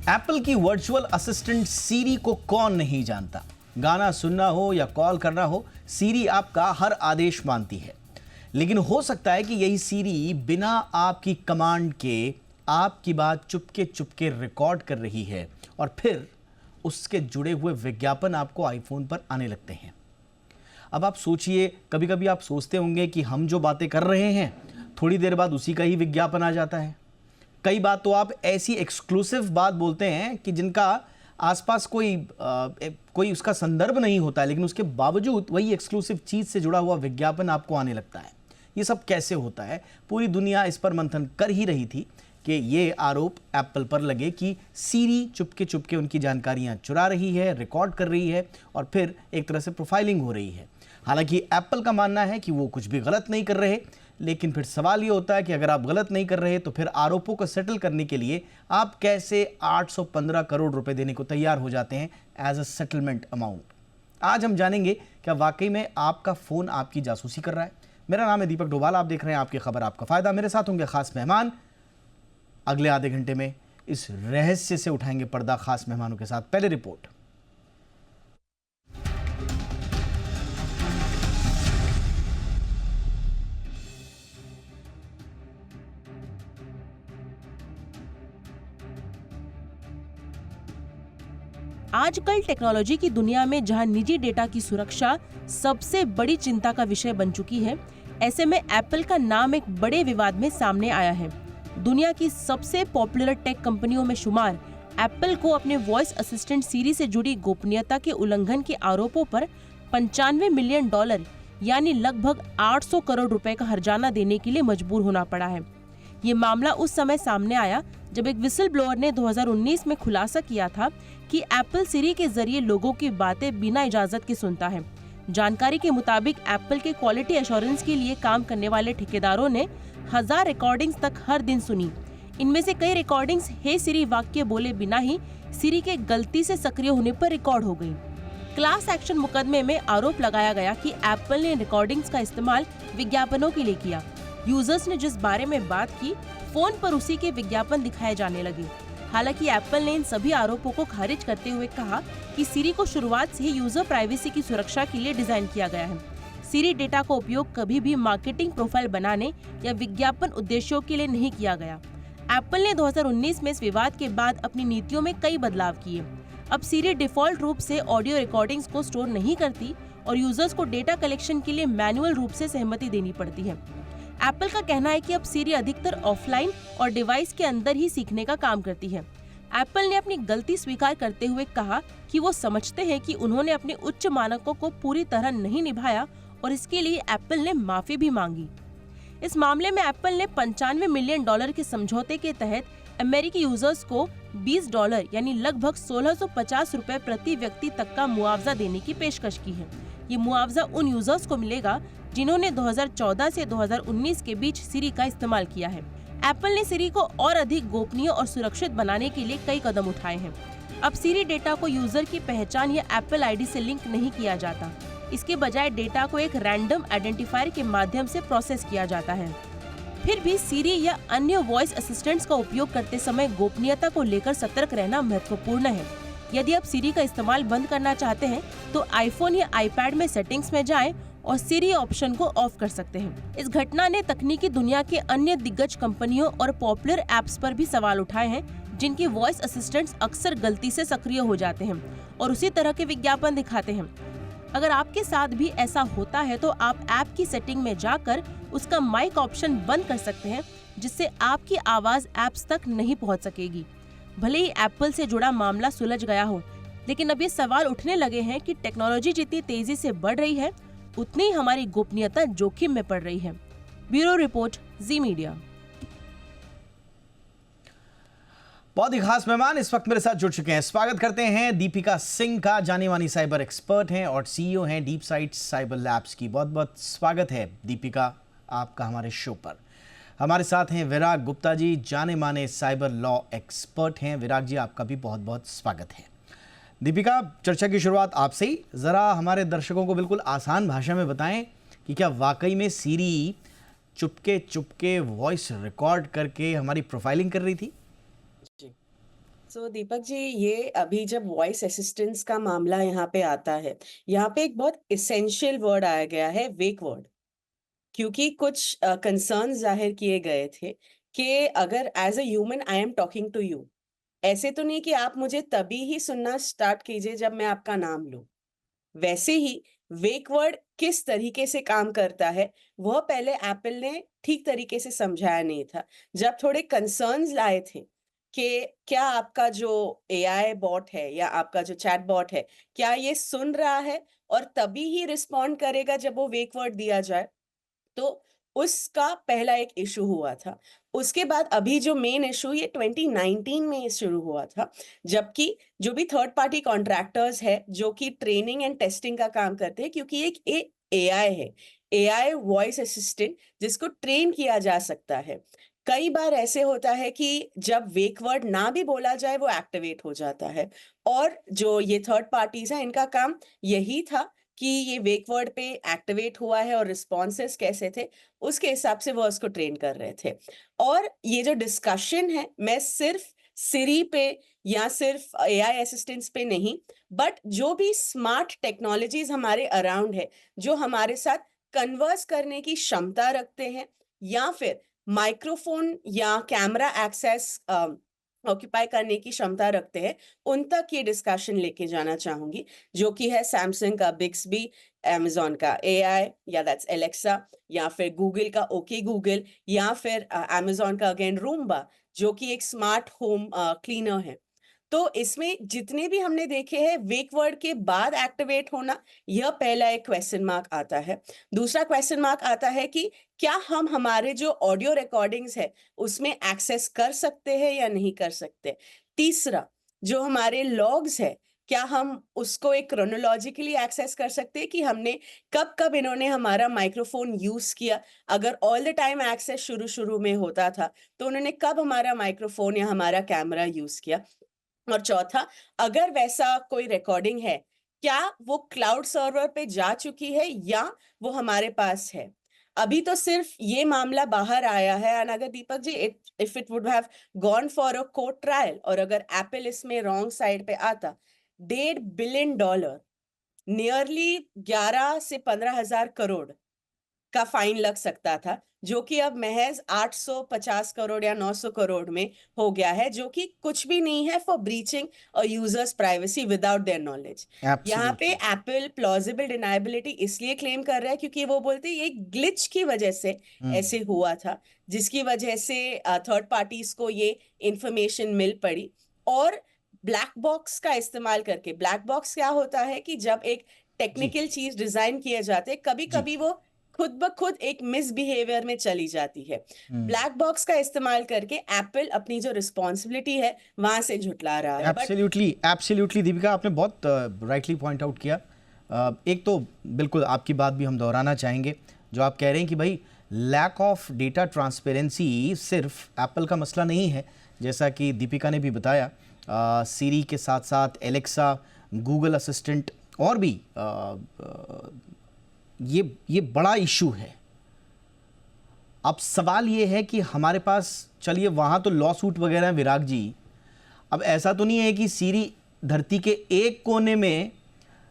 Apple की virtual assistant सीरी को कौन नहीं जानता। गाना सुनना हो या कॉल करना हो, सीरी आपका हर आदेश मानती है। लेकिन हो सकता है कि यही सीरी बिना आपकी कमांड के आपकी बात चुपके चुपके रिकॉर्ड कर रही है और फिर उसके जुड़े हुए विज्ञापन आपको आईफोन पर आने लगते हैं। अब आप सोचिए, कभी कभी आप सोचते होंगे कि हम जो बातें कर रहे हैं थोड़ी देर बाद उसी का ही विज्ञापन आ जाता है। कई बार तो आप ऐसी एक्सक्लूसिव बात बोलते हैं कि जिनका आसपास कोई उसका संदर्भ नहीं होता, लेकिन उसके बावजूद वही एक्सक्लूसिव चीज से जुड़ा हुआ विज्ञापन आपको आने लगता है। ये सब कैसे होता है? पूरी दुनिया इस पर मंथन कर ही रही थी कि ये आरोप एप्पल पर लगे कि सीरी चुपके चुपके उनकी जानकारियां चुरा रही है, रिकॉर्ड कर रही है और फिर एक तरह से प्रोफाइलिंग हो रही है। हालांकि एप्पल का मानना है कि वो कुछ भी गलत नहीं कर रहे, लेकिन फिर सवाल ये होता है कि अगर आप गलत नहीं कर रहे तो फिर आरोपों को सेटल करने के लिए आप कैसे 815 करोड़ रुपए देने को तैयार हो जाते हैं एज अ सेटलमेंट अमाउंट। आज हम जानेंगे क्या वाकई में आपका फोन आपकी जासूसी कर रहा है। मेरा नाम है दीपक डोभाल, आप देख रहे हैं आपकी खबर आपका फायदा। मेरे साथ होंगे खास मेहमान। अगले आधे घंटे में इस रहस्य से उठाएंगे पर्दा खास मेहमानों के साथ। पहले रिपोर्ट। आजकल टेक्नोलॉजी की दुनिया में जहां निजी डेटा की सुरक्षा सबसे बड़ी चिंता का विषय बन चुकी है, ऐसे में एप्पल का नाम एक बड़े विवाद में सामने आया है। दुनिया की सबसे पॉपुलर टेक कंपनियों में शुमार एप्पल को अपने वॉइस असिस्टेंट सीरी से जुड़ी गोपनीयता के उल्लंघन के आरोपों पर $95 मिलियन यानी लगभग 800 करोड़ रुपए का हर्जाना देने के लिए मजबूर होना पड़ा है। ये मामला उस समय सामने आया जब एक विसल ब्लोअर ने 2019 में खुलासा किया था कि एप्पल सीरी के जरिए लोगों की बातें बिना इजाजत के सुनता है। जानकारी के मुताबिक एप्पल के क्वालिटी एश्योरेंस के लिए काम करने वाले ठेकेदारों ने 1000 रिकॉर्डिंग्स तक हर दिन सुनी। इनमें से कई रिकॉर्डिंग्स हे सीरी वाक्य बोले बिना ही सीरी के गलती से सक्रिय होने पर रिकॉर्ड हो गई। क्लास एक्शन मुकदमे में आरोप लगाया गया कि एप्पल ने रिकॉर्डिंग्स का इस्तेमाल विज्ञापनों के लिए किया। यूजर्स ने जिस बारे में बात की, फोन पर उसी के विज्ञापन दिखाए जाने लगे। हालांकि एप्पल ने इन सभी आरोपों को खारिज करते हुए कहा कि सीरी को शुरुआत से ही यूजर प्राइवेसी की सुरक्षा के लिए डिजाइन किया गया है। सीरी डेटा का उपयोग कभी भी मार्केटिंग प्रोफाइल बनाने या विज्ञापन उद्देश्यों के लिए नहीं किया गया। एप्पल ने 2019 में इस विवाद के बाद अपनी नीतियों में कई बदलाव किए। अब सीरी डिफॉल्ट रूप से ऑडियो रिकॉर्डिंग्स को स्टोर नहीं करती और यूजर्स को डेटा कलेक्शन के लिए मैनुअल रूप से सहमति देनी पड़ती है। एप्पल का कहना है कि अब सीरी अधिकतर ऑफलाइन और डिवाइस के अंदर ही सीखने का काम करती है। एप्पल ने अपनी गलती स्वीकार करते हुए कहा कि वो समझते हैं कि उन्होंने अपने उच्च मानकों को पूरी तरह नहीं निभाया और इसके लिए एप्पल ने माफी भी मांगी। इस मामले में एप्पल ने $95 मिलियन के समझौते के तहत अमेरिकी यूजर्स को $20 यानी लगभग 1650 रुपए प्रति व्यक्ति तक का मुआवजा देने की पेशकश की है। ये मुआवजा उन यूजर्स को मिलेगा जिन्होंने 2014 से 2019 के बीच सीरी का इस्तेमाल किया है। एप्पल ने सीरी को और अधिक गोपनीय और सुरक्षित बनाने के लिए कई कदम उठाए हैं। अब सीरी डेटा को यूजर की पहचान या एप्पल आईडी से लिंक नहीं किया जाता। इसके बजाय डेटा को एक रैंडम आइडेंटिफायर के माध्यम से प्रोसेस किया जाता है। फिर भी सीरी या अन्य वॉइस असिस्टेंट्स का उपयोग करते समय गोपनीयता को लेकर सतर्क रहना महत्वपूर्ण है। यदि आप सीरी का इस्तेमाल बंद करना चाहते हैं तो आईफोन या आईपैड में सेटिंग्स में जाएं और सीरी ऑप्शन को ऑफ कर सकते हैं। इस घटना ने तकनीकी दुनिया के अन्य दिग्गज कंपनियों और पॉपुलर ऐप्स पर भी सवाल उठाए हैं, जिनकी वॉइस असिस्टेंट्स अक्सर गलती से सक्रिय हो जाते हैं और उसी तरह के विज्ञापन दिखाते हैं। अगर आपके साथ भी ऐसा होता है तो आप ऐप की सेटिंग में जाकर उसका माइक ऑप्शन बंद कर सकते हैं, जिससे आपकी आवाज ऐप्स तक नहीं पहुंच सकेगी। भले ही एप्पल से जुड़ा मामला सुलझ गया हो, लेकिन अब ये सवाल उठने लगे हैं कि टेक्नोलॉजी जितनी तेजी से बढ़ रही है, उतनी हमारी गोपनीयता जोखिम में पड़ रही है। ब्यूरो रिपोर्ट, जी मीडिया। बहुत ही खास मेहमान इस वक्त मेरे साथ जुड़ चुके हैं। स्वागत करते हैं दीपिका सिंह का, जानी मानी साइबर एक्सपर्ट हैं और सीईओ हैं डीप साइट साइबर लैब्स की। बहुत बहुत स्वागत है दीपिका आपका हमारे शो पर। हमारे साथ हैं विराग गुप्ता जी, जाने माने साइबर लॉ एक्सपर्ट हैं। विराग जी, आपका भी बहुत बहुत स्वागत है। दीपिका, चर्चा की शुरुआत आपसे ही। ज़रा हमारे दर्शकों को बिल्कुल आसान भाषा में बताएं कि क्या वाकई में सीरी चुपके चुपके वॉइस रिकॉर्ड करके हमारी प्रोफाइलिंग कर रही थी? जी, दीपक जी, ये अभी जब वॉइस असिस्टेंस का मामला यहाँ पे आता है, यहाँ पे एक बहुत इसेंशियल वर्ड आया गया है, वेक वर्ड। क्योंकि कुछ कंसर्न जाहिर किए गए थे कि अगर as a human I am talking to you, ऐसे तो नहीं कि आप मुझे तभी ही सुनना स्टार्ट कीजिए जब मैं आपका नाम लूं। वैसे ही वेक वर्ड किस तरीके से काम करता है, वह पहले एप्पल ने ठीक तरीके से समझाया नहीं था। जब थोड़े कंसर्न्स लाए थे कि क्या आपका जो एआई बॉट है या आपका जो चैट बॉट है, क्या ये सुन रहा है और तभी ही रिस्पॉन्ड करेगा जब वो वेक वर्ड दिया जाए, तो उसका पहला एक इशू हुआ था। उसके बाद अभी जो मेन इशू ये 2019 में शुरू हुआ था, जबकि जो भी थर्ड पार्टी कॉन्ट्रैक्टर्स है जो कि ट्रेनिंग एंड टेस्टिंग का काम करते हैं, क्योंकि एक एआई है, एआई वॉइस असिस्टेंट जिसको ट्रेन किया जा सकता है। कई बार ऐसे होता है कि जब वेक वर्ड ना भी बोला जाए वो एक्टिवेट हो जाता है, और जो ये थर्ड पार्टीज हैं इनका काम यही था कि ये वेक वर्ड पे एक्टिवेट हुआ है और रिस्पॉन्सेस कैसे थे उसके हिसाब से वो उसको ट्रेन कर रहे थे। और ये जो डिस्कशन है, मैं सिर्फ सिरी पे या सिर्फ एआई असिस्टेंट्स पे नहीं, बट जो भी स्मार्ट टेक्नोलॉजीज हमारे अराउंड है, जो हमारे साथ कन्वर्स करने की क्षमता रखते हैं या फिर माइक्रोफोन या कैमरा एक्सेस ऑक्यूपाई करने की क्षमता रखते हैं, उन तक ये डिस्कशन लेके जाना चाहूंगी, जो कि है सैमसंग का बिक्सबी, अमेजोन का एआई या दैट्स एलेक्सा, या फिर गूगल का ओके गूगल, या फिर अमेजोन का अगेन रूम्बा, जो कि एक स्मार्ट होम क्लीनर है। तो इसमें जितने भी हमने देखे हैं वेक वर्ड के बाद एक्टिवेट होना, यह पहला एक क्वेश्चन मार्क आता है। दूसरा क्वेश्चन मार्क आता है कि क्या हम हमारे जो ऑडियो रिकॉर्डिंग्स है उसमें एक्सेस कर सकते हैं या नहीं कर सकते। तीसरा, जो हमारे लॉग्स है, क्या हम उसको एक क्रोनोलॉजिकली एक्सेस कर सकते हैं कि हमने कब कब इन्होंने हमारा माइक्रोफोन यूज किया। अगर ऑल द टाइम एक्सेस शुरू शुरू में होता था तो उन्होंने कब हमारा माइक्रोफोन या हमारा कैमरा यूज किया। और चौथा, अगर वैसा कोई रिकॉर्डिंग है, क्या वो क्लाउड सर्वर पे जा चुकी है या वो हमारे पास है। अभी तो सिर्फ ये मामला बाहर आया है, और अगर Deepak ji if it would have gone for a court trial और अगर एप्पल इसमें रॉन्ग साइड पे आता, $1.5 बिलियन, नियरली 11 से 15,000 करोड़ का फाइन लग सकता था, जो कि अब महज 850 करोड़ या 900 करोड़ में हो गया है, जो कि कुछ भी नहीं है for breaching a users privacy without their knowledge. यहाँ पे एप्पल प्लॉजिबल डिनायबिलिटी इसलिए क्लेम कर रहा है क्योंकि वो बोलते हैं ये ग्लिच की वजह से ऐसे हुआ था, जिसकी वजह से थर्ड पार्टीज को ये इंफॉर्मेशन मिल पड़ी। और ब्लैक बॉक्स का इस्तेमाल करके, ब्लैक बॉक्स क्या होता है कि जब एक टेक्निकल चीज डिजाइन किए जाते हैं, कभी कभी वो खुद ब खुद एक मिसबिहेवियर में चली जाती है। ब्लैक बॉक्स का इस्तेमाल करके एप्पल अपनी जो रिस्पॉन्सिबिलिटी है वहां से झुटला रहा है। एब्सोल्युटली एब्सोल्युटली दीपिका, आपने बहुत राइटली पॉइंट आउट किया। एक तो बिल्कुल आपकी बात भी हम दोहराना चाहेंगे, जो आप कह रहे हैं कि भाई लैक ऑफ डेटा ट्रांसपेरेंसी सिर्फ एप्पल का मसला नहीं है, जैसा कि दीपिका ने भी बताया। सीरी के साथ साथ एलेक्सा, गूगल असिस्टेंट और भी ये बड़ा इशू है। अब सवाल ये है कि हमारे पास, चलिए वहाँ तो लॉ सूट वगैरह है विराग जी, अब ऐसा तो नहीं है कि सीरी धरती के एक कोने में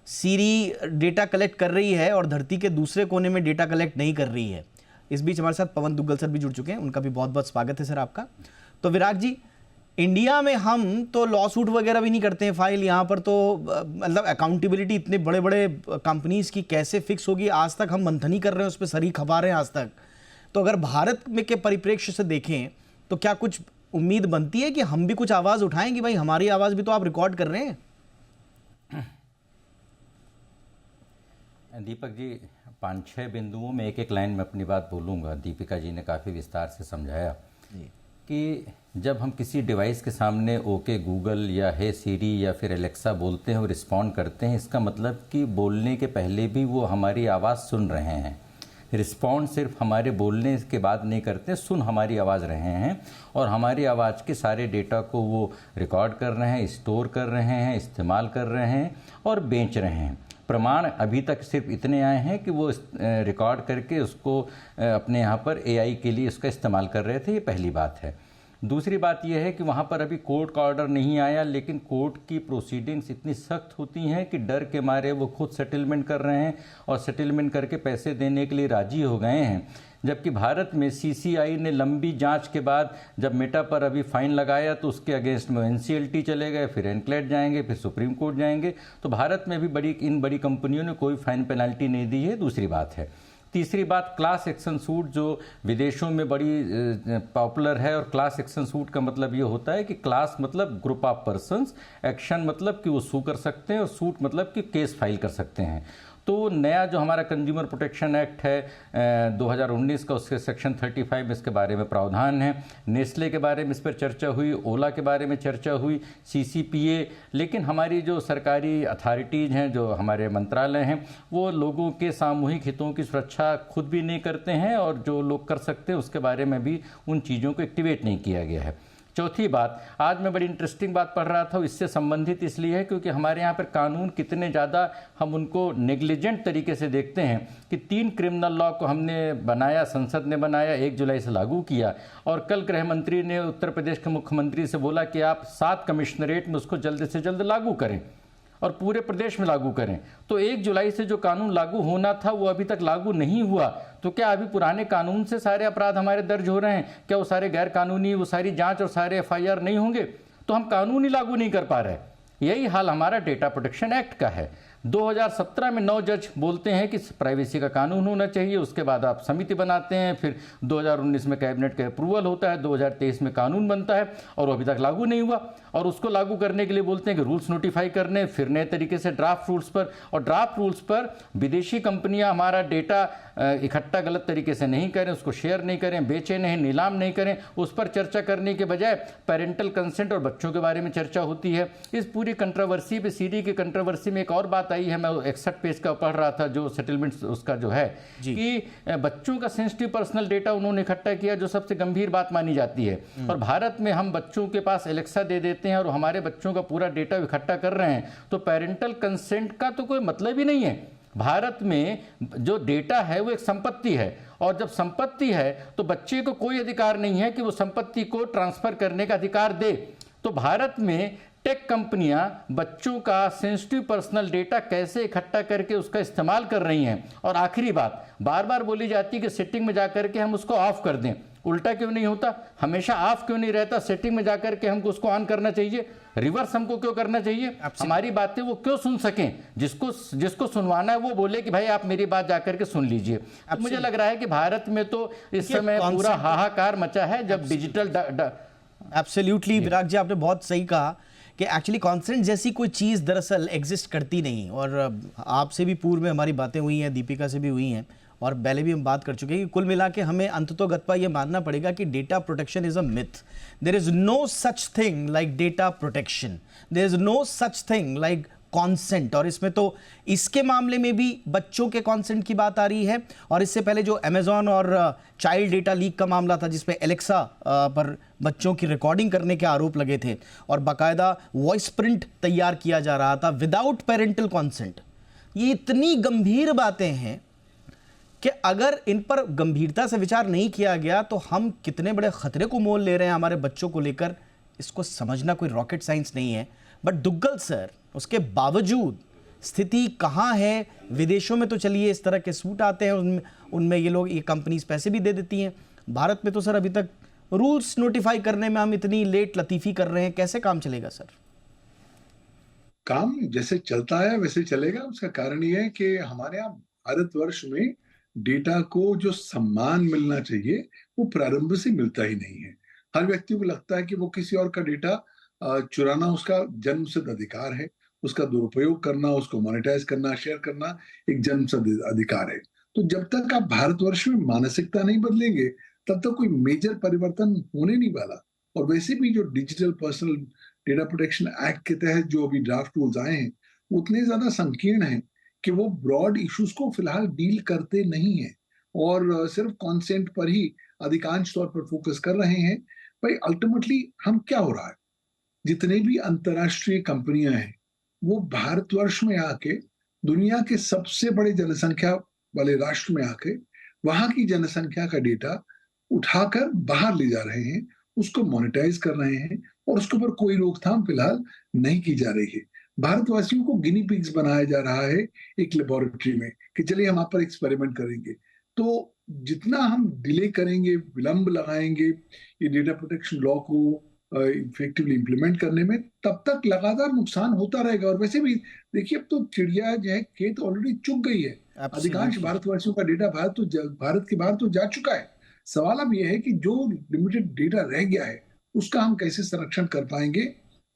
सीरी डेटा कलेक्ट कर रही है और धरती के दूसरे कोने में डेटा कलेक्ट नहीं कर रही है। इस बीच हमारे साथ पवन दुग्गल सर भी जुड़ चुके हैं, उनका भी बहुत बहुत स्वागत है सर आपका। तो विराग जी, इंडिया में हम तो लॉ सूट वगैरह भी नहीं करते हैं फाइल, यहाँ पर तो मतलब अकाउंटेबिलिटी इतने बड़े बड़े कंपनीज की कैसे फिक्स होगी, आज तक हम मंथन ही कर रहे हैं, उस पर सर ही खपा रहे हैं आज तक। तो अगर भारत में के परिप्रेक्ष्य से देखें तो क्या कुछ उम्मीद बनती है कि हम भी कुछ आवाज़ उठाएं कि भाई हमारी आवाज़ भी तो आप रिकॉर्ड कर रहे हैं? दीपक जी, 5-6 बिंदुओं में एक एक लाइन में अपनी बात बोलूँगा। दीपिका जी ने काफ़ी विस्तार से समझाया कि जब हम किसी डिवाइस के सामने ओके गूगल या हे सीरी या फिर एलेक्सा बोलते हैं और रिस्पॉन्ड करते हैं, इसका मतलब कि बोलने के पहले भी वो हमारी आवाज़ सुन रहे हैं। रिस्पॉन्ड सिर्फ हमारे बोलने के बाद नहीं करते, सुन हमारी आवाज़ रहे हैं और हमारी आवाज़ के सारे डेटा को वो रिकॉर्ड कर रहे हैं, स्टोर कर रहे हैं, इस्तेमाल कर रहे हैं और बेच रहे हैं। प्रमाण अभी तक सिर्फ इतने आए हैं कि वो रिकॉर्ड करके उसको अपने यहाँ पर एआई के लिए उसका इस्तेमाल कर रहे थे, ये पहली बात है। दूसरी बात यह है कि वहाँ पर अभी कोर्ट का ऑर्डर नहीं आया, लेकिन कोर्ट की प्रोसीडिंग्स इतनी सख्त होती हैं कि डर के मारे वो खुद सेटलमेंट कर रहे हैं और सेटलमेंट करके पैसे देने के लिए राजी हो गए हैं। जबकि भारत में सीसीआई ने लंबी जांच के बाद जब मेटा पर अभी फाइन लगाया तो उसके अगेंस्ट में एनसीएलटी चले गए, फिर एनक्लेट जाएंगे, फिर सुप्रीम कोर्ट जाएंगे। तो भारत में भी इन बड़ी कंपनियों ने कोई फाइन पेनल्टी नहीं दी है। दूसरी बात है, तीसरी बात, क्लास एक्शन सूट जो विदेशों में बड़ी पॉपुलर है, और क्लास एक्शन सूट का मतलब ये होता है कि क्लास मतलब ग्रुप ऑफ पर्सन्स, एक्शन मतलब कि वो सू कर सकते हैं, और सूट मतलब कि केस फाइल कर सकते हैं। तो नया जो हमारा कंज्यूमर प्रोटेक्शन एक्ट है 2019 का, उसके सेक्शन 35 इसके बारे में प्रावधान है। नेस्ले के बारे में इस पर चर्चा हुई, ओला के बारे में चर्चा हुई, सीसीपीए, लेकिन हमारी जो सरकारी अथॉरिटीज़ हैं, जो हमारे मंत्रालय हैं, वो लोगों के सामूहिक हितों की सुरक्षा खुद भी नहीं करते हैं, और जो लोग कर सकते हैं उसके बारे में भी उन चीज़ों को एक्टिवेट नहीं किया गया है। चौथी बात, आज मैं बड़ी इंटरेस्टिंग बात पढ़ रहा था, इससे संबंधित इसलिए है क्योंकि हमारे यहाँ पर कानून कितने ज़्यादा हम उनको नेग्लिजेंट तरीके से देखते हैं कि 3 क्रिमिनल लॉ को हमने बनाया, संसद ने बनाया, 1 जुलाई से लागू किया, और कल गृह मंत्री ने उत्तर प्रदेश के मुख्यमंत्री से बोला कि आप 7 कमिश्नरेट में उसको जल्द से जल्द लागू करें और पूरे प्रदेश में लागू करें। तो 1 जुलाई से जो कानून लागू होना था वो अभी तक लागू नहीं हुआ। तो क्या अभी पुराने कानून से सारे अपराध हमारे दर्ज हो रहे हैं? क्या वो सारे गैर कानूनी, वो सारी जांच और सारे एफआईआर नहीं होंगे? तो हम कानून ही लागू नहीं कर पा रहे। यही हाल हमारा डेटा प्रोटेक्शन एक्ट का है। 2017 में 9 जज बोलते हैं कि प्राइवेसी का कानून होना चाहिए, उसके बाद आप समिति बनाते हैं, फिर 2019 में कैबिनेट का अप्रूवल होता है, 2023 में कानून बनता है, और वो अभी तक लागू नहीं हुआ। और उसको लागू करने के लिए बोलते हैं कि रूल्स नोटिफाई करने, फिर नए तरीके से ड्राफ्ट रूल्स पर, और ड्राफ्ट रूल्स पर विदेशी कंपनियां हमारा डेटा इकट्ठा गलत तरीके से नहीं करें, उसको शेयर नहीं करें, बेचें नहीं, नीलाम नहीं करें, उस पर चर्चा करने के बजाय पेरेंटल कंसेंट और बच्चों के बारे में चर्चा होती है। इस पूरी कंट्रोवर्सी पे, सीडी की कंट्रोवर्सी में एक और बात आई है, मैं 61 पेज का पढ़ रहा था जो सेटलमेंट उसका जो है, कि बच्चों का सेंसिटिव पर्सनल डेटा उन्होंने इकट्ठा किया, जो सबसे गंभीर बात मानी जाती है। और भारत में हम बच्चों के पास एलेक्सा दे देते हैं और हमारे बच्चों का पूरा डेटा इकट्ठा कर रहे हैं, तो पेरेंटल कंसेंट का तो कोई मतलब ही नहीं है। भारत में जो डेटा है वो एक संपत्ति है, और जब संपत्ति है तो बच्चे को कोई अधिकार नहीं है कि वो संपत्ति को ट्रांसफर करने का अधिकार दे। तो भारत में टेक कंपनियां बच्चों का सेंसिटिव पर्सनल डेटा कैसे इकट्ठा करके उसका इस्तेमाल कर रही हैं। और आखिरी बात, बार बार बोली जाती है कि सेटिंग में जाकर के हम उसको ऑफ कर दें। उल्टा क्यों नहीं होता? हमेशा ऑफ क्यों नहीं रहता? सेटिंग में जाकर के हमको उसको ऑन करना चाहिए, रिवर्स हमको क्यों करना चाहिए? हमारी बातें वो क्यों सुन सकें? जिसको सुनवाना है वो बोले कि भाई आप मेरी बात जाकर के सुन लीजिए। तो मुझे लग रहा है कि भारत में तो इस समय पूरा हाहाकार मचा है जब डिजिटल एब्सोल्युटली विराग जी, आपने बहुत सही कहा कि एक्चुअली कॉन्सेंट जैसी कोई चीज़ दरअसल एग्जिस्ट करती नहीं। और आपसे भी पूर्व में हमारी बातें हुई हैं, दीपिका से भी हुई हैं, और पहले भी हम बात कर चुके हैं कि कुल मिला के हमें अंततोगत्वा ये मानना पड़ेगा कि data protection is a myth. There is no such thing like data protection, there is no such thing like consent. और इसमें तो इसके मामले में भी बच्चों के कॉन्सेंट की बात आ रही है, और इससे पहले जो अमेजॉन और चाइल्ड डेटा लीक का मामला था जिसमें एलेक्सा पर बच्चों की रिकॉर्डिंग करने के आरोप लगे थे, और बाकायदा वॉइस प्रिंट तैयार किया जा रहा था विदाउट पेरेंटल कॉन्सेंट। ये इतनी गंभीर बातें हैं कि अगर इन पर गंभीरता से विचार नहीं किया गया तो हम कितने बड़े खतरे को मोल ले रहे हैं हमारे बच्चों को लेकर, इसको समझना कोई रॉकेट साइंस नहीं है। बट दुग्गल सर, उसके बावजूद स्थिति कहाँ है? विदेशों में तो चलिए इस तरह के सूट आते हैं, उनमें ये लोग, ये कंपनीज पैसे भी दे देती हैं। भारत में तो सर अभी तक रूल्स नोटिफाई करने में हम इतनी लेट लतीफ़ी कर रहे हैं, कैसे काम चलेगा सर? काम जैसे चलता है वैसे चलेगा। उसका कारण ये है कि हमारे यहाँ भारतवर्ष में डेटा को जो सम्मान मिलना चाहिए वो प्रारंभ से मिलता ही नहीं है। हर व्यक्ति को लगता है कि वो किसी और का डेटा चुराना उसका जन्मसिद्ध अधिकार है, उसका दुरुपयोग करना, उसको मोनेटाइज करना, शेयर करना एक जन्मसिद्ध अधिकार है। तो जब तक आप भारतवर्ष में मानसिकता नहीं बदलेंगे तब तक कोई मेजर परिवर्तन होने नहीं वाला। और वैसे भी जो digital personal data protection act के तहत जो अभी ड्राफ्ट रूल्स आए हैं उतने ज्यादा संकीर्ण हैं कि वो ब्रॉड इश्यूज को फिलहाल डील करते नहीं है और सिर्फ कॉन्सेंट पर ही अधिकांश तौर पर फोकस कर रहे हैं। भाई अल्टीमेटली हम क्या हो रहा है, जितने भी अंतरराष्ट्रीय कंपनियां हैं वो भारतवर्ष में आके दुनिया के सबसे बड़े जनसंख्या वाले राष्ट्र में आके वहां की जनसंख्या का डेटा उठाकर बाहर ले जा रहे हैं उसको मोनेटाइज कर रहे हैं और उसके ऊपर कोई रोकथाम फिलहाल नहीं की जा रही है। भारतवासियों को गिनी पिग्स बनाया जा रहा है एक लेबोरेटरी में कि चलिए हम आप पर एक्सपेरिमेंट करेंगे। तो जितना हम डिले करेंगे, विलंब लगाएंगे ये डेटा प्रोटेक्शन लॉ को इफेक्टिवली इम्प्लीमेंट करने में, तब तक लगातार नुकसान होता रहेगा। और वैसे भी देखिए, अब तो चिड़िया जो है खेत ऑलरेडी चुग गई है। अधिकांश Absolutely. भारतवासियों का डेटा भारत के बाहर तो जा चुका है। सवाल अब यह है कि जो लिमिटेड डेटा रह गया है उसका हम कैसे संरक्षण कर पाएंगे,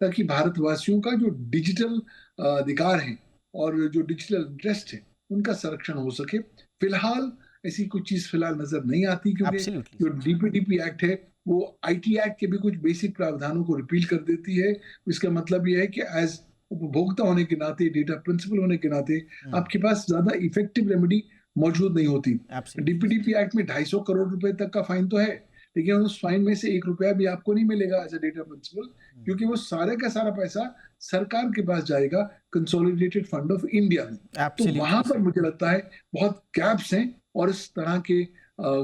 ताकि भारतवासियों का जो डिजिटल अधिकार है और जो डिजिटल इंटरेस्ट है उनका संरक्षण हो सके। फिलहाल ऐसी कुछ चीज फिलहाल नजर नहीं आती, क्योंकि Absolutely. जो डीपीडीपी एक्ट है वो आईटी एक्ट के भी कुछ बेसिक प्रावधानों को रिपील कर देती है। इसका मतलब यह है कि एज उपभोक्ता होने के नाते, डेटा प्रिंसिपल होने के नाते आपके पास ज्यादा इफेक्टिव रेमेडी मौजूद नहीं होती। Absolutely. डीपीडीपी एक्ट में 250 करोड़ रुपए तक का फाइन तो है, लेकिन उस फाइन में से 1 रुपया भी आपको नहीं मिलेगा एज अ डेटा प्रिंसिपल, क्योंकि वो सारे का सारा पैसा सरकार के पास जाएगा कंसोलिडेटेड फंड ऑफ इंडिया में। तो Absolutely, वहां पर sir. मुझे लगता है बहुत गैप्स हैं, और इस तरह के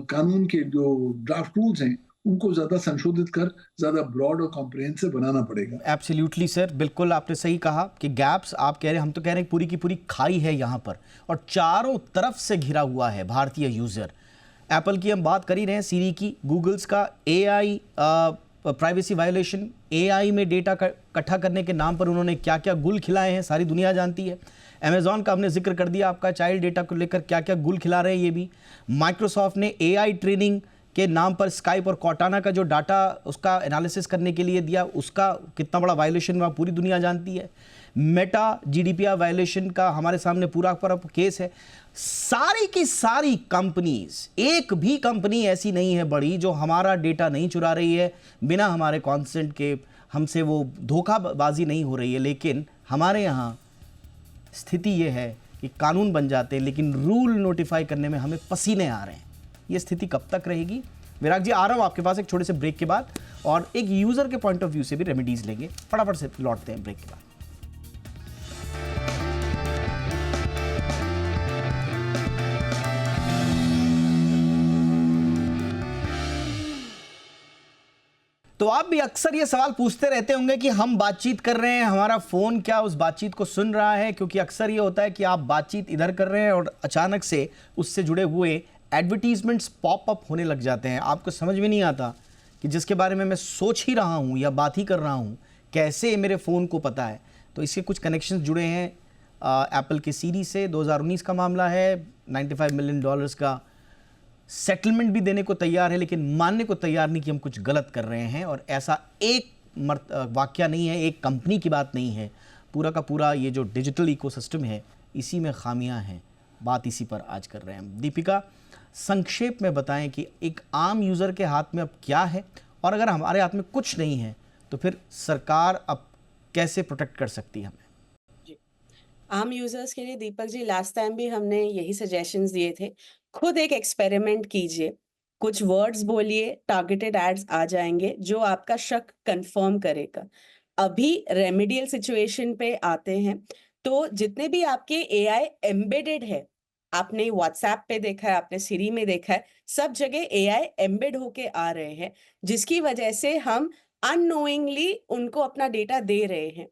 कानून के जो ड्राफ्ट रूल्स हैं उनको ज्यादा संशोधित कर ज्यादा ब्रॉड और कॉम्प्रिहेंसिव बनाना पड़ेगा। एब्सोल्युटली सर, बिल्कुल आपने सही कहा कि गैप्स आप कह रहे हैं, हम तो कह रहे हैं पूरी की पूरी खाई है यहाँ पर और चारों तरफ से घिरा हुआ है भारतीय यूजर। एप्पल की हम बात कर ही रहे हैं, सीरी की, गूगल्स का एआई प्राइवेसी वायोलेशन, एआई में डेटा इकट्ठा करने के नाम पर उन्होंने क्या क्या गुल खिलाए हैं सारी दुनिया जानती है। अमेजॉन का हमने जिक्र कर दिया, आपका चाइल्ड डेटा को लेकर क्या क्या गुल खिला रहे हैं ये भी। माइक्रोसॉफ्ट ने एआई ट्रेनिंग के नाम पर स्काइप और कॉर्टाना का जो डाटा उसका एनालिसिस करने के लिए दिया, उसका कितना बड़ा वायलेशन हुआ पूरी दुनिया जानती है। मेटा जीडीपीआर वायलेशन का हमारे सामने पूरा पूरा केस है। सारी की सारी कंपनीज, एक भी कंपनी ऐसी नहीं है बड़ी जो हमारा डेटा नहीं चुरा रही है बिना हमारे कॉन्सेंट के, हमसे वो धोखाबाजी नहीं हो रही है। लेकिन हमारे यहाँ स्थिति ये है कि कानून बन जाते हैं लेकिन रूल नोटिफाई करने में हमें पसीने आ रहे हैं। ये स्थिति कब तक रहेगी? विराग जी, आ रहा हूँ आपके पास एक छोटे से ब्रेक के बाद, और एक यूजर के पॉइंट ऑफ व्यू से भी रेमेडीज लेंगे। फटाफट से लौटते हैं ब्रेक के बाद। तो आप भी अक्सर ये सवाल पूछते रहते होंगे कि हम बातचीत कर रहे हैं, हमारा फोन क्या उस बातचीत को सुन रहा है? क्योंकि अक्सर ये होता है कि आप बातचीत इधर कर रहे हैं और अचानक से उससे जुड़े हुए एडवर्टीजमेंट्स पॉप अप होने लग जाते हैं। आपको समझ में नहीं आता कि जिसके बारे में मैं सोच ही रहा हूँ या बात ही कर रहा हूँ, कैसे मेरे फ़ोन को पता है। तो इसके कुछ कनेक्शंस जुड़े हैं एप्पल के सीरी से। 2019 का मामला है, $95 मिलियन का सेटलमेंट भी देने को तैयार है, लेकिन मानने को तैयार नहीं कि हम कुछ गलत कर रहे हैं। और ऐसा एक वाकया नहीं है, एक कंपनी की बात नहीं है, पूरा का पूरा ये जो डिजिटल इकोसिस्टम है इसी में खामियां हैं। बात इसी पर आज कर रहे हैं। दीपिका, संक्षेप में बताएं कि एक आम यूज़र के हाथ में अब क्या है, और अगर हमारे हाथ में कुछ नहीं है तो फिर सरकार अब कैसे प्रोटेक्ट कर सकती है हमें? आम यूजर्स के लिए दीपक जी, लास्ट टाइम भी हमने यही सजेशंस दिए थे। खुद एक एक्सपेरिमेंट कीजिए, कुछ वर्ड्स बोलिए, टारगेटेड एड्स आ जाएंगे जो आपका शक कंफर्म करेगा। अभी रेमेडियल सिचुएशन पे आते हैं, तो जितने भी आपके एआई एम्बेडेड है, आपने व्हाट्सएप पे देखा है, आपने सिरी में देखा है, सब जगह एआई एम्बेड होके आ रहे हैं, जिसकी वजह से हम अननोइंगली उनको अपना डेटा दे रहे हैं।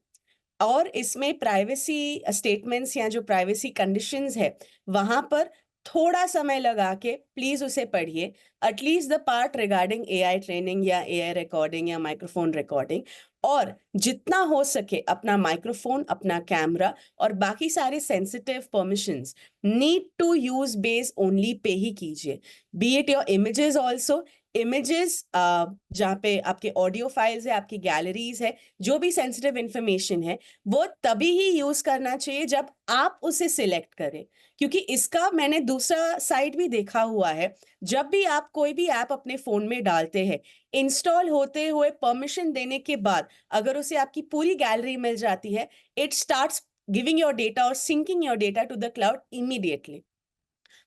और इसमें प्राइवेसी स्टेटमेंट्स या जो प्राइवेसी कंडीशंस है, वहां पर थोड़ा समय लगा के प्लीज उसे पढ़िए, at least the part regarding AI training या एआई रिकॉर्डिंग या माइक्रोफोन रिकॉर्डिंग। और जितना हो सके अपना माइक्रोफोन, अपना कैमरा और बाकी सारे sensitive permissions need to use base only पे ही कीजिए। Be it your images also, images जहाँ पे आपके ऑडियो फाइल्स है, आपकी गैलरीज है, जो भी सेंसिटिव इंफॉर्मेशन है, वो तभी ही यूज करना चाहिए जब आप उसे सिलेक्ट करें। क्योंकि इसका मैंने दूसरा साइड भी देखा हुआ है। जब भी आप कोई भी ऐप अपने फोन में डालते हैं, इंस्टॉल होते हुए परमिशन देने के बाद अगर उसे आपकी पूरी गैलरी मिल जाती है, it starts giving your data और syncing your data to the cloud immediately.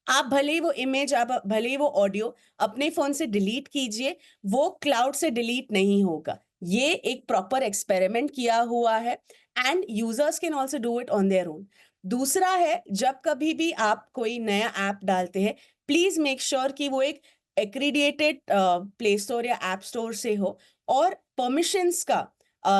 आप भले ही वो इमेज, आप भले ही वो ऑडियो अपने फोन से डिलीट कीजिए, वो क्लाउड से डिलीट नहीं होगा। ये एक प्रॉपर एक्सपेरिमेंट किया हुआ है and users can also do it on their own. दूसरा है, जब कभी भी आप कोई नया ऐप डालते हैं, प्लीज मेक श्योर कि वो एक एक्रीडिएटेड प्ले स्टोर या ऐप स्टोर से हो, और परमिशंस का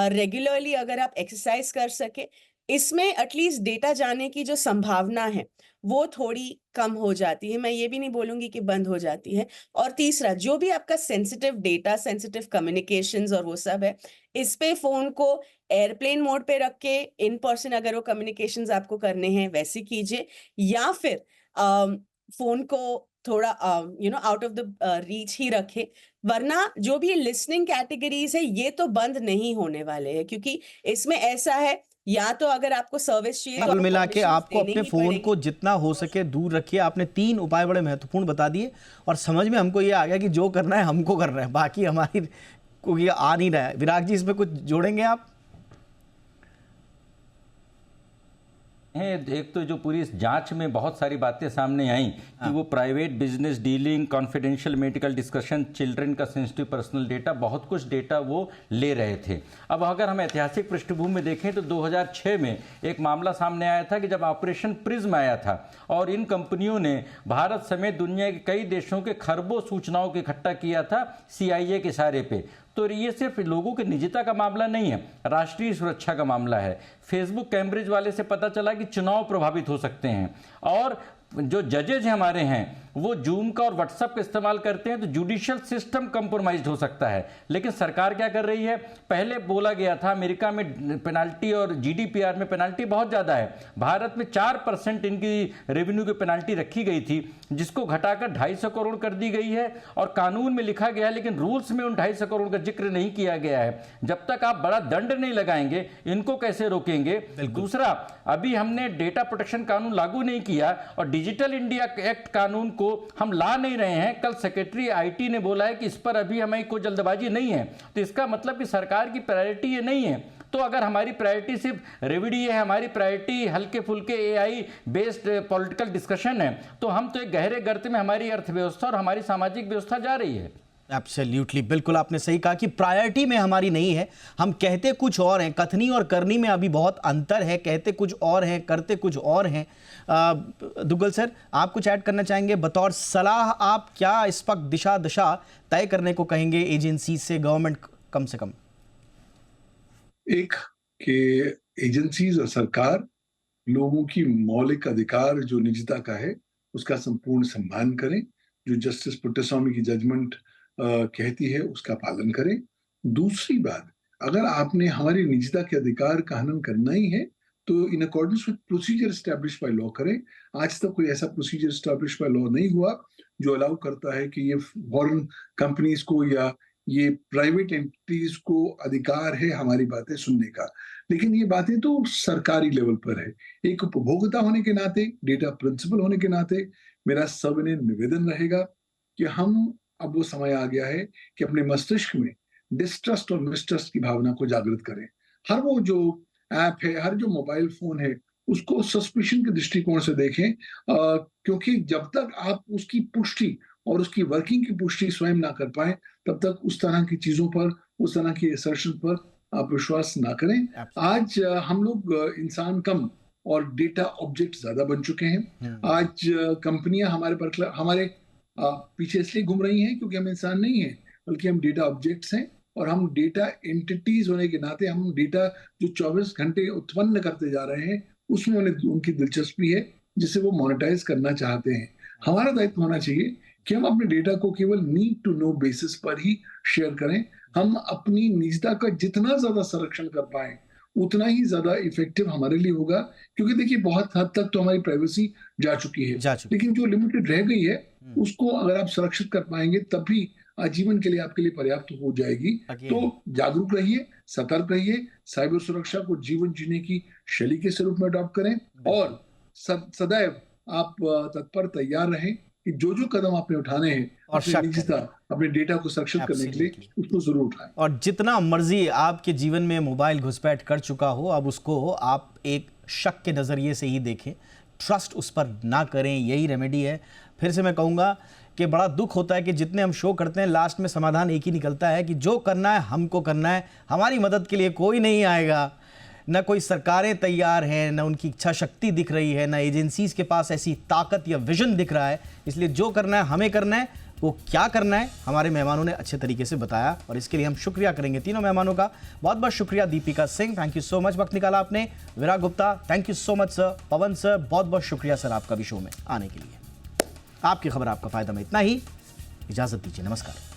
रेगुलरली अगर आप एक्सरसाइज कर सके, इसमें एटलीस्ट डेटा जाने की जो संभावना है वो थोड़ी कम हो जाती है। मैं ये भी नहीं बोलूंगी कि बंद हो जाती है। और तीसरा, जो भी आपका सेंसिटिव डेटा, सेंसिटिव कम्युनिकेशंस और वो सब है, इस पे फोन को एयरप्लेन मोड पे रख के इन पर्सन अगर वो कम्युनिकेशंस आपको करने हैं वैसे कीजिए, या फिर फोन को थोड़ा आउट ऑफ द रीच ही रखे। वरना जो भी लिसनिंग कैटेगरीज है ये तो बंद नहीं होने वाले हैं, क्योंकि इसमें ऐसा है, या तो अगर आपको सर्विस चाहिए तो कुल आपको मिला के permissions आपको देने अपने ही फोन पड़ेंगे। को जितना हो सके दूर रखिए। आपने 3 उपाय बड़े महत्वपूर्ण बता दिए और समझ में हमको ये आ गया कि जो करना है हमको करना है, बाकी हमारी को ये आ नहीं रहा है। विराग जी, इसमें कुछ जोड़ेंगे आप? एक तो जो पूरी इस जांच में बहुत सारी बातें सामने आई कि वो private business dealing, confidential medical discussion, children का सेंसिटिव पर्सनल डेटा, बहुत कुछ डेटा वो ले रहे थे। अब अगर हम ऐतिहासिक पृष्ठभूमि में देखें तो 2006 में एक मामला सामने आया था कि जब ऑपरेशन प्रिज्म आया था और इन कंपनियों ने भारत समेत दुनिया के कई देशों के खरबों सूचनाओं को इकट्ठा किया था CIA के इशारे पे। तो ये सिर्फ लोगों की निजता का मामला नहीं है, राष्ट्रीय सुरक्षा का मामला है। फेसबुक कैम्ब्रिज वाले से पता चला कि चुनाव प्रभावित हो सकते हैं, और जो जजेज हमारे हैं वो जूम का और व्हाट्सएप का इस्तेमाल करते हैं, तो जुडिशियल सिस्टम कंप्रोमाइज हो सकता है। लेकिन सरकार क्या कर रही है? पहले बोला गया था अमेरिका में पेनाल्टी और GDPR में पेनाल्टी बहुत ज़्यादा है, भारत में 4% इनकी रेवेन्यू की पेनाल्टी रखी गई थी, जिसको घटाकर 250 करोड़ कर दी गई है। और कानून में लिखा गया है, लेकिन रूल्स में उन 250 करोड़ का जिक्र नहीं किया गया है। जब तक आप बड़ा दंड नहीं लगाएंगे, इनको कैसे रोकेंगे? दूसरा, अभी हमने डेटा प्रोटेक्शन कानून लागू नहीं किया और डिजिटल इंडिया एक्ट कानून को हम ला नहीं रहे हैं। कल सेक्रेटरी IT ने बोला है कि इस पर अभी हमें कोई जल्दबाजी नहीं है, तो इसका मतलब कि सरकार की प्रायोरिटी ये नहीं है। तो अगर हमारी प्रायोरिटी सिर्फ रेवड़ी है, हमारी प्रायोरिटी हल्के फुल्के AI बेस्ड पॉलिटिकल डिस्कशन है, तो हम तो एक गहरे गर्त में हमारी अर्थव्यवस्था और हमारी सामाजिक व्यवस्था जा रही है। एब्सोल्युटली, बिल्कुल आपने सही कहा कि प्रायोरिटी में हमारी नहीं है। हम कहते कुछ और हैं, कथनी और करनी में अभी बहुत अंतर है। कहते कुछ और हैं, करते कुछ और हैं। दुग्गल सर, आप कुछ ऐड करना चाहेंगे? बतौर सलाह आप क्या इस वक्त दिशा दशा तय करने को कहेंगे एजेंसी से, गवर्नमेंट कम से कम? एक कि एजेंसीज और सरकार लोगों की मौलिक अधिकार जो निजता का है उसका संपूर्ण सम्मान करें। जो जस्टिस पुट्टास्वामी की जजमेंट कहती है उसका पालन करें। दूसरी बात, अगर आपने हमारी निजता के अधिकार का हनन करना ही है तो in accordance with procedure establish by law करें। आज तक कोई ऐसा प्रोसीजर एस्टैब्लिश बाय लॉ नहीं हुआ जो अलाउ करता है कि ये फॉरेन कंपनीज को या ये प्राइवेट एंटिटीज को अधिकार है हमारी बातें सुनने का। लेकिन ये बातें तो सरकारी लेवल पर है। एक उपभोक्ता होने के नाते, डेटा प्रिंसिपल होने के नाते मेरा सविनय निवेदन रहेगा कि हम, अब वो समय आ गया है कि अपने मस्तिष्क में डिस्ट्रस्ट और मिसट्रस्ट की भावना को जागृत करें। हर वो जो ऐप है, हर जो मोबाइल फोन है, उसको सस्पिशन के दृष्टिकोण से देखें, क्योंकि जब तक आप उसकी पुष्टि और उसकी वर्किंग की पुष्टि स्वयं ना कर पाए तब तक उस तरह की चीजों पर, उस तरह की असर्शन पर आप विश्वास ना करें। आज हम लोग इंसान कम और डेटा ऑब्जेक्ट ज्यादा बन चुके हैं। आज कंपनियां हमारे पीछे इसलिए घूम रही हैं क्योंकि हम इंसान नहीं हैं, बल्कि हम डेटा ऑब्जेक्ट्स हैं। और हम डेटा एंटिटीज होने के नाते हम डेटा जो 24 घंटे उत्पन्न करते जा रहे हैं उसमें उनकी दिलचस्पी है, जिसे वो मोनेटाइज करना चाहते हैं। हमारा दायित्व होना चाहिए कि हम अपने डेटा को केवल नीड टू नो बेसिस पर ही शेयर करें। हम अपनी निजता का जितना ज्यादा संरक्षण कर पाए उतना ही ज्यादा इफेक्टिव हमारे लिए होगा। क्योंकि देखिए, बहुत हद तक तो हमारी प्राइवेसी जा चुकी है, लेकिन जो लिमिटेड रह गई है उसको अगर आप सुरक्षित कर पाएंगे तभी आजीवन के लिए आपके लिए पर्याप्त हो जाएगी। तो जागरूक रहिए, सतर्क रहिए, साइबर सुरक्षा को जीवन जीने की शैली के स्वरूप में अडॉप्ट करें और सदैव आप तत्पर तैयार रहें कि जो जो कदम आपने उठाने हैं और अपने डेटा को सुरक्षित करने के लिए उसको जरूर उठाएं। और जितना मर्जी आपके जीवन में मोबाइल घुसपैठ कर चुका हो, अब उसको आप एक शक के नजरिए से ही देखें, ट्रस्ट उस पर ना करें, यही रेमेडी है। फिर से मैं कहूँगा कि बड़ा दुख होता है कि जितने हम शो करते हैं लास्ट में समाधान एक ही निकलता है कि जो करना है हमको करना है, हमारी मदद के लिए कोई नहीं आएगा। न कोई सरकारें तैयार हैं, न उनकी इच्छा शक्ति दिख रही है, न एजेंसीज के पास ऐसी ताकत या विजन दिख रहा है। इसलिए जो करना है हमें करना है, वो क्या करना है हमारे मेहमानों ने अच्छे तरीके से बताया, और इसके लिए हम शुक्रिया करेंगे तीनों मेहमानों का। बहुत बहुत शुक्रिया Deepika Singh, thank you so much, वक्त निकाला आपने। Virag Gupta, thank you so much sir. Pawan sir, बहुत बहुत शुक्रिया सर आपका भी शो में आने के लिए। आपकी खबर आपका फायदा में इतना ही, इजाजत दीजिए, नमस्कार।